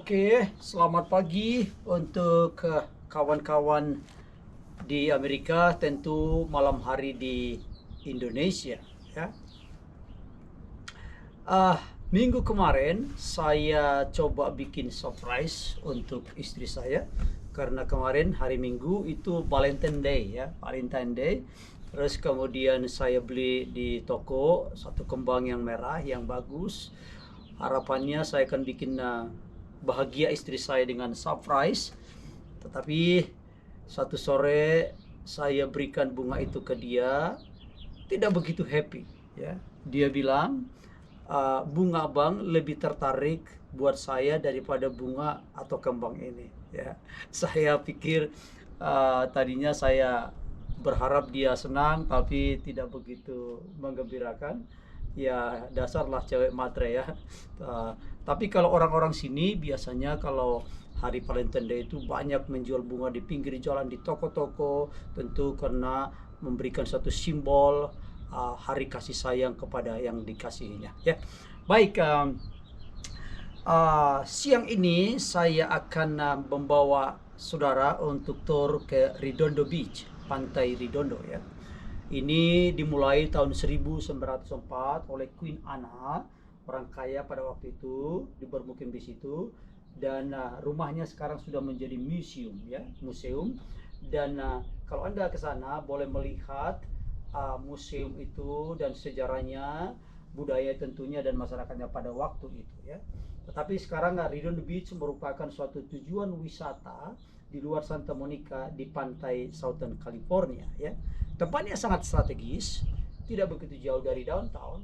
Oke, selamat pagi untuk kawan-kawan di Amerika, tentu malam hari di Indonesia, ya. Ah, Minggu kemarin saya coba bikin surprise untuk istri saya karena kemarin hari Minggu itu Valentine Day, ya, Valentine Day. Terus kemudian saya beli di toko satu kembang yang merah yang bagus. Harapannya saya akan bikin bahagia istri saya dengan surprise. Tetapi satu sore saya berikan bunga itu ke dia, tidak begitu happy, ya. Dia bilang, bunga bang lebih tertarik buat saya daripada bunga atau kembang ini, ya. Saya pikir tadinya saya berharap dia senang, tapi tidak begitu menggembirakan. Ya dasarlah cewek matre, ya. Tapi kalau orang-orang sini biasanya kalau hari Valentine Day itu banyak menjual bunga di pinggir jalan, di toko-toko, tentu karena memberikan satu simbol hari kasih sayang kepada yang dikasihinya, ya. Baik, siang ini saya akan membawa saudara untuk tour ke Redondo Beach, pantai Redondo, ya. Ini dimulai tahun 1904 oleh Queen Anna, orang kaya pada waktu itu, bermukim di situ. Dan rumahnya sekarang sudah menjadi museum, ya, museum. Dan kalau Anda ke sana boleh melihat museum itu dan sejarahnya, budaya tentunya dan masyarakatnya pada waktu itu, ya. Tetapi sekarang Redondo Beach merupakan suatu tujuan wisata di luar Santa Monica di pantai Southern California, ya. Tempatnya sangat strategis, tidak begitu jauh dari downtown,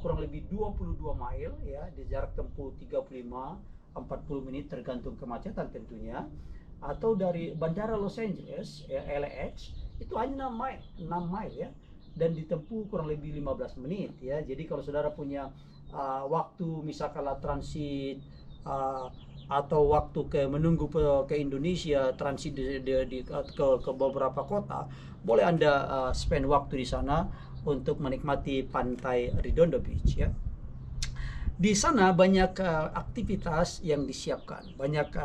kurang lebih 22 mile, ya, di jarak tempuh 35-40 menit tergantung kemacetan tentunya. Atau dari Bandara Los Angeles, ya, LAX, itu hanya 6 mile, ya, dan ditempuh kurang lebih 15 menit, ya. Jadi kalau saudara punya waktu misalkan transit atau waktu menunggu ke Indonesia, transit ke beberapa kota, boleh Anda spend waktu di sana untuk menikmati pantai Redondo Beach, ya. Di sana banyak aktivitas yang disiapkan, banyak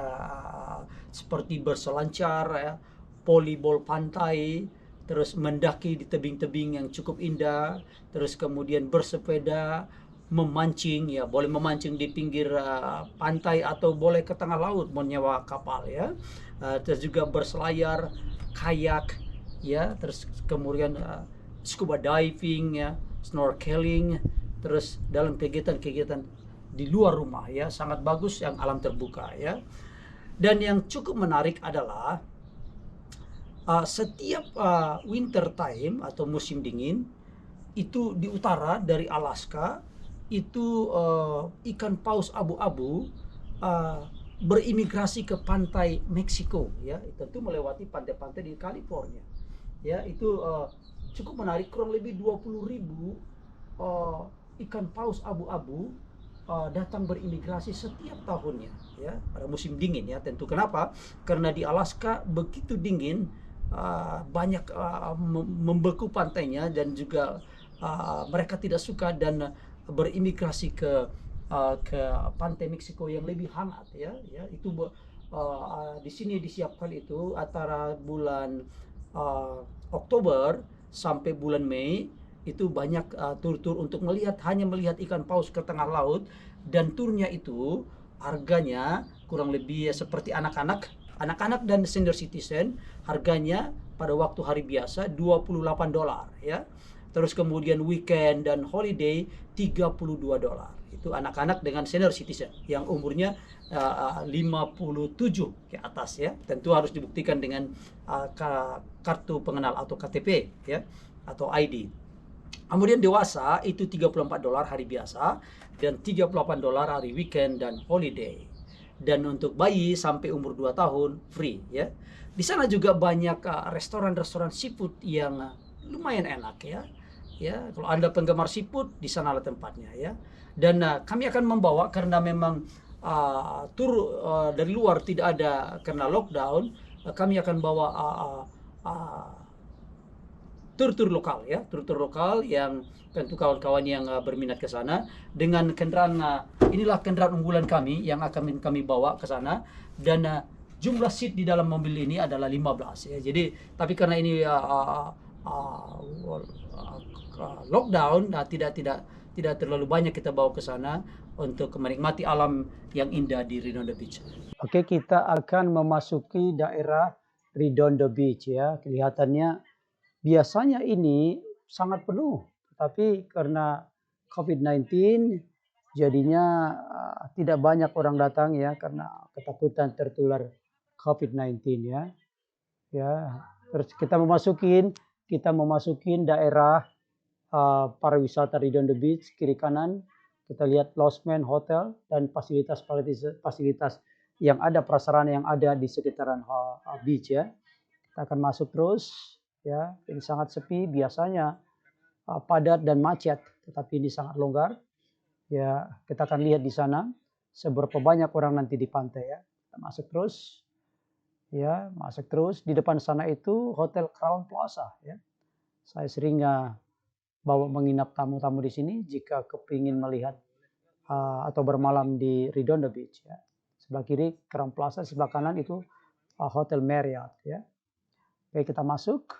seperti berselancar, ya, volleyball pantai, terus mendaki di tebing-tebing yang cukup indah, terus kemudian bersepeda, memancing, ya, boleh memancing di pinggir pantai atau boleh ke tengah laut menyewa kapal, ya. Terus juga berselayar, kayak, ya, terus kemudian scuba diving, ya, snorkeling, terus dalam kegiatan-kegiatan di luar rumah, ya, sangat bagus yang alam terbuka, ya. Dan yang cukup menarik adalah setiap winter time atau musim dingin itu di utara dari Alaska itu ikan paus abu-abu berimigrasi ke pantai Meksiko, ya, tentu melewati pantai-pantai di California, ya. Itu cukup menarik, kurang lebih 20.000 ikan paus abu-abu datang berimigrasi setiap tahunnya, ya, pada musim dingin, ya. Tentu kenapa? Karena di Alaska begitu dingin, banyak membeku pantainya, dan juga mereka tidak suka dan berimigrasi ke pantai Meksiko yang lebih hangat, ya, ya. Itu di sini disiapkan itu antara bulan Oktober sampai bulan Mei, itu banyak tur-tur untuk hanya melihat ikan paus ke tengah laut. Dan turnya itu harganya kurang lebih seperti anak-anak dan senior citizen, harganya pada waktu hari biasa $28, ya. Terus kemudian weekend dan holiday $32. Itu anak-anak dengan senior citizen yang umurnya 57 ke atas, ya. Tentu harus dibuktikan dengan kartu pengenal atau KTP, ya, atau ID. Kemudian dewasa itu $34 hari biasa dan $38 hari weekend dan holiday. Dan untuk bayi sampai umur 2 tahun free, ya. Di sana juga banyak restoran-restoran seafood yang lumayan enak, ya. Ya, kalau Anda penggemar seafood, di sanalah tempatnya, ya. Dan kami akan membawa, karena memang tur dari luar tidak ada karena lockdown, kami akan bawa tur-tur lokal ya, tur-tur lokal yang tentu kawan-kawan yang berminat ke sana dengan kendaraan, inilah kendaraan unggulan kami yang akan kami bawa ke sana. Dan jumlah seat di dalam mobil ini adalah 15 ya. Jadi tapi karena ini lockdown, tidak terlalu banyak kita bawa ke sana untuk menikmati alam yang indah di Redondo Beach. Oke, kita akan memasuki daerah Redondo Beach ya. Kelihatannya biasanya ini sangat penuh, tapi karena COVID-19 jadinya tidak banyak orang datang ya karena ketakutan tertular COVID-19 ya. Ya, terus kita memasukin daerah pariwisata Redondo Beach. Kiri kanan kita lihat Losmen Hotel dan fasilitas yang ada, prasarana yang ada di sekitaran beach ya. Kita akan masuk terus ya. Ini sangat sepi, biasanya padat dan macet, tetapi ini sangat longgar. Ya, kita akan lihat di sana seberapa banyak orang nanti di pantai ya. Kita masuk terus. Ya, masuk terus. Di depan sana itu Hotel Crown Plaza ya. Saya sering bawa menginap tamu-tamu di sini jika kepingin melihat atau bermalam di Redondo Beach ya. Sebelah kiri Crown Plaza, sebelah kanan itu Hotel Marriott ya. Oke, kita masuk.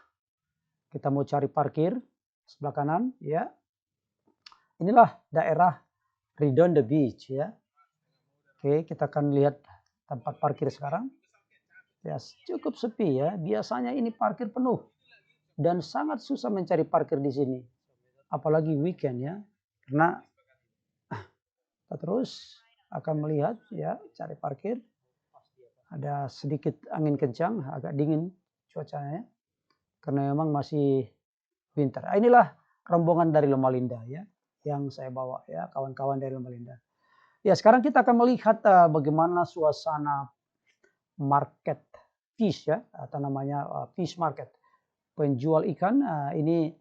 Kita mau cari parkir sebelah kanan ya. Inilah daerah Redondo Beach ya. Oke, kita akan lihat tempat parkir sekarang. Ya, cukup sepi ya. Biasanya ini parkir penuh dan sangat susah mencari parkir di sini. Apalagi weekend ya. Karena kita terus akan melihat ya, cari parkir. Ada sedikit angin kencang, agak dingin cuacanya. Karena memang masih winter. Inilah rombongan dari Loma Linda ya, yang saya bawa ya, kawan-kawan dari Loma Linda. Ya, sekarang kita akan melihat bagaimana suasana market fish ya, atau namanya fish market. Penjual ikan ini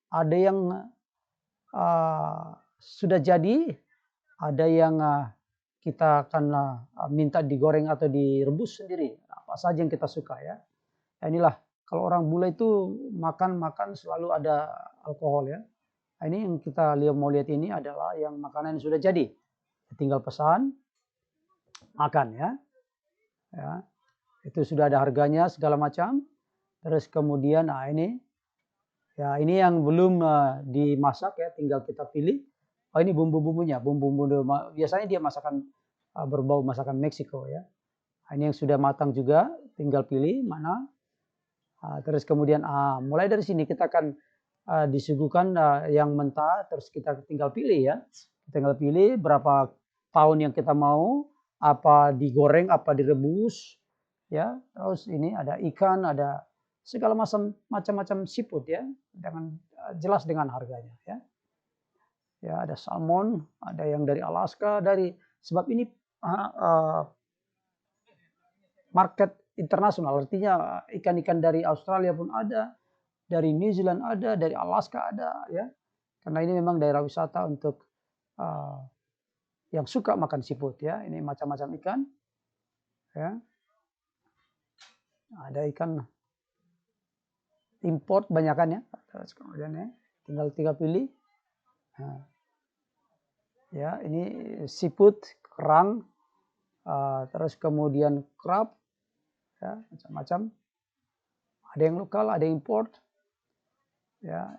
ada yang sudah jadi, ada yang kita akan minta digoreng atau direbus sendiri, apa saja yang kita suka ya. Inilah kalau orang bule itu makan selalu ada alkohol ya. Ini yang kita mau lihat ini adalah yang makanan yang sudah jadi, tinggal pesan makan ya. Ya, itu sudah ada harganya segala macam. Terus kemudian ini ya, ini yang belum dimasak ya, tinggal kita pilih. Oh, ini bumbu-bumbunya, bumbu-bumbu biasanya dia masakan berbau masakan Meksiko ya. Ini yang sudah matang juga, tinggal pilih mana. Terus kemudian mulai dari sini kita akan disuguhkan yang mentah, terus kita tinggal pilih ya. Tinggal pilih berapa pound yang kita mau, apa digoreng, apa direbus ya. Terus ini ada ikan, ada segala macam seafood ya, dengan jelas dengan harganya ya. Ya, ada salmon, ada yang dari Alaska, sebab ini market internasional, artinya ikan-ikan dari Australia pun ada, dari New Zealand ada, dari Alaska ada ya. Karena ini memang daerah wisata untuk yang suka makan seafood ya. Ini macam-macam ikan ya. Ada ikan import banyakan ya. Terus kemudian ya, tinggal pilih. Nah, ya, ini seafood, kerang, terus kemudian crab, ya, macam-macam. Ada yang lokal, ada yang import. Ya,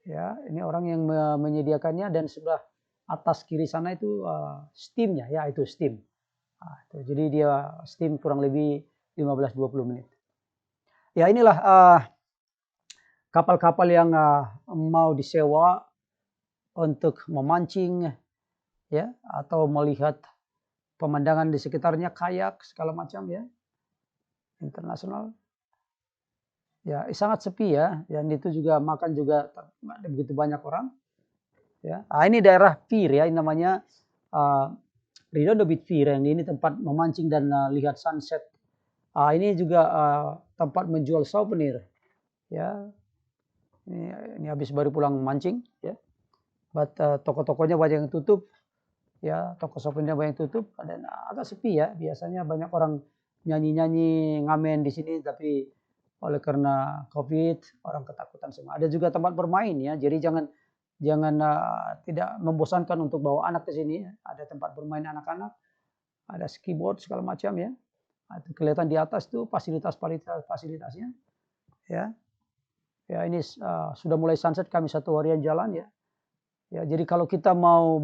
ya, ini orang yang menyediakannya, dan sebelah atas kiri sana itu steamnya, ya itu steam. Jadi dia steam kurang lebih 15-20 menit. Ya, inilah kapal-kapal yang mau disewa untuk memancing ya, atau melihat pemandangan di sekitarnya, kayak segala macam ya, internasional. Ya, sangat sepi ya, dan itu juga makan juga nggak begitu banyak orang. Ya, ini daerah pier ya, ini namanya Redondo Beach Pier. Yang ini tempat memancing dan lihat sunset. Ini juga tempat menjual souvenir. Ya, ini habis baru pulang mancing ya. Toko-tokonya banyak yang tutup. Ya, toko souvenir banyak yang tutup. Dan agak sepi ya. Biasanya banyak orang nyanyi-nyanyi, ngamen di sini, tapi oleh karena COVID, orang ketakutan semua. Ada juga tempat bermain ya, jadi jangan tidak membosankan untuk bawa anak ke sini. Ada tempat bermain anak-anak, ada skiboard segala macam ya. Itu kelihatan di atas tuh fasilitasnya ya. Ya ini sudah mulai sunset, kami satu harian jalan ya. Ya jadi kalau kita mau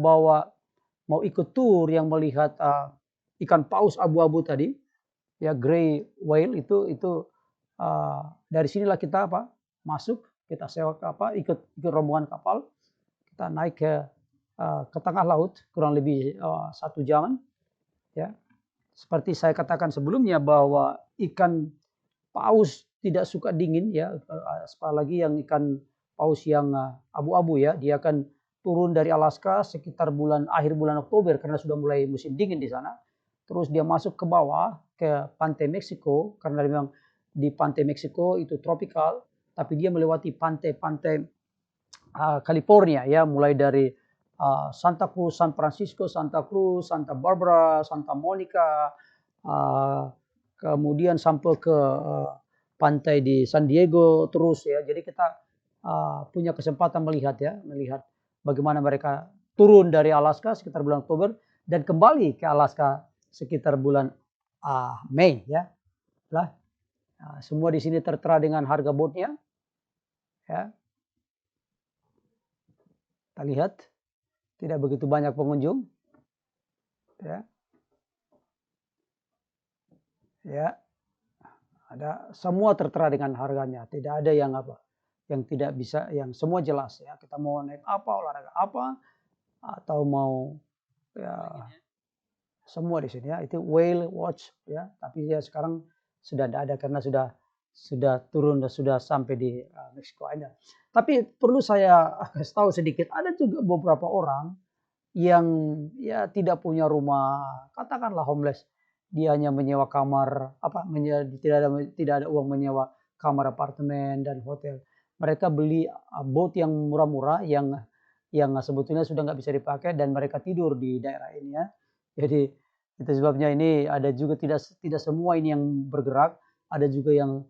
ikut tour yang melihat ikan paus abu-abu tadi, ya gray whale itu dari sinilah kita masuk, kita sewa ikut rombongan kapal, kita naik ke tengah laut kurang lebih 1 jam ya. Seperti saya katakan sebelumnya bahwa ikan paus tidak suka dingin ya, apalagi yang ikan paus yang abu-abu ya, dia akan turun dari Alaska sekitar akhir bulan Oktober karena sudah mulai musim dingin di sana. Terus dia masuk ke bawah ke pantai Meksiko karena memang di pantai Meksiko itu tropical, tapi dia melewati pantai-pantai California ya, mulai dari Santa Cruz, San Francisco, Santa Cruz, Santa Barbara, Santa Monica, kemudian sampai ke pantai di San Diego terus ya. Jadi kita punya kesempatan melihat bagaimana mereka turun dari Alaska sekitar bulan Oktober dan kembali ke Alaska sekitar bulan Mei ya. Semua di sini tertera dengan harga boatnya ya. Kita lihat tidak begitu banyak pengunjung ya. Ya, ada semua tertera dengan harganya, tidak ada yang tidak bisa, yang semua jelas ya. Kita mau naik apa, olahraga apa, atau mau ya semua di sini ya. Itu whale watch ya, tapi ya sekarang sudah tidak ada karena sudah turun dan sudah sampai di Mexico Island. Tapi perlu saya kasih tahu sedikit, ada juga beberapa orang yang ya tidak punya rumah, katakanlah homeless. Dia hanya menyewa kamar, tidak ada uang menyewa kamar apartemen dan hotel. Mereka beli boat yang murah-murah yang sebetulnya sudah nggak bisa dipakai dan mereka tidur di daerah ini ya. Jadi itu sebabnya ini ada juga tidak semua ini yang bergerak, ada juga yang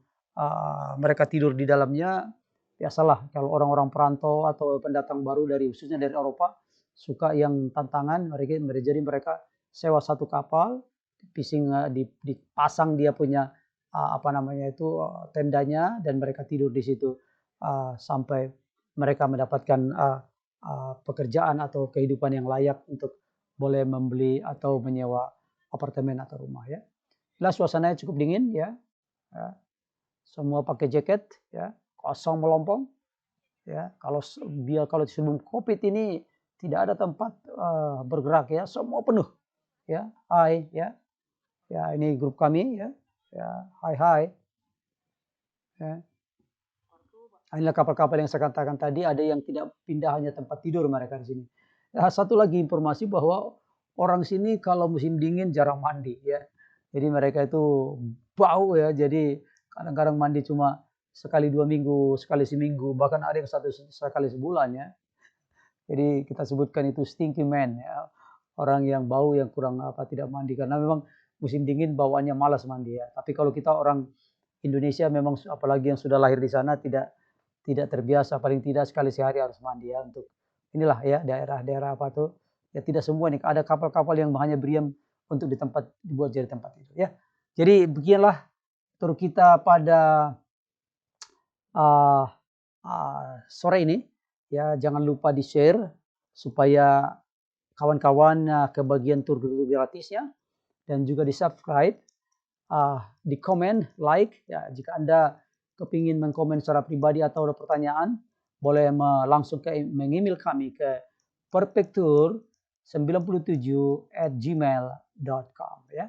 mereka tidur di dalamnya. Biasalah kalau orang-orang perantau atau pendatang baru khususnya dari Eropa suka yang tantangan, jadi mereka sewa satu kapal, dipasang dia punya tendanya dan mereka tidur di situ sampai mereka mendapatkan pekerjaan atau kehidupan yang layak untuk boleh membeli atau menyewa apartemen atau rumah ya. Suasananya cukup dingin ya. Semua pakai jaket ya, kosong melompong ya. Kalau sebelum Covid ini tidak ada tempat bergerak ya, semua penuh ya. Hai ya. Ya, ini grup kami ya. Ya, hai. Ya. Inilah kapal-kapal yang saya katakan tadi, ada yang tidak pindah hanya tempat tidur mereka di sini. Ya, satu lagi informasi bahwa orang sini kalau musim dingin jarang mandi ya. Jadi mereka itu bau ya. Jadi kadang-kadang mandi cuma sekali 2 minggu, sekali seminggu, bahkan ada yang sekali sebulan ya. Jadi kita sebutkan itu stinky man ya. Orang yang bau yang kurang tidak mandi karena memang musim dingin bawaannya malas mandi ya. Tapi kalau kita orang Indonesia memang apalagi yang sudah lahir di sana tidak terbiasa, paling tidak sekali sehari harus mandi ya, untuk inilah ya daerah-daerah ya tidak semua nih, ada kapal-kapal yang hanya beriam untuk dibuat jadi tempat tidur ya. Jadi beginilah tur kita pada sore ini ya. Jangan lupa di-share supaya kawan-kawan kebagian tur gratisnya, dan juga di-subscribe, di komen, like ya. Jika Anda kepingin mengkomen secara pribadi atau ada pertanyaan, boleh langsung meng-email kami ke perfecttour97@gmail.com ya.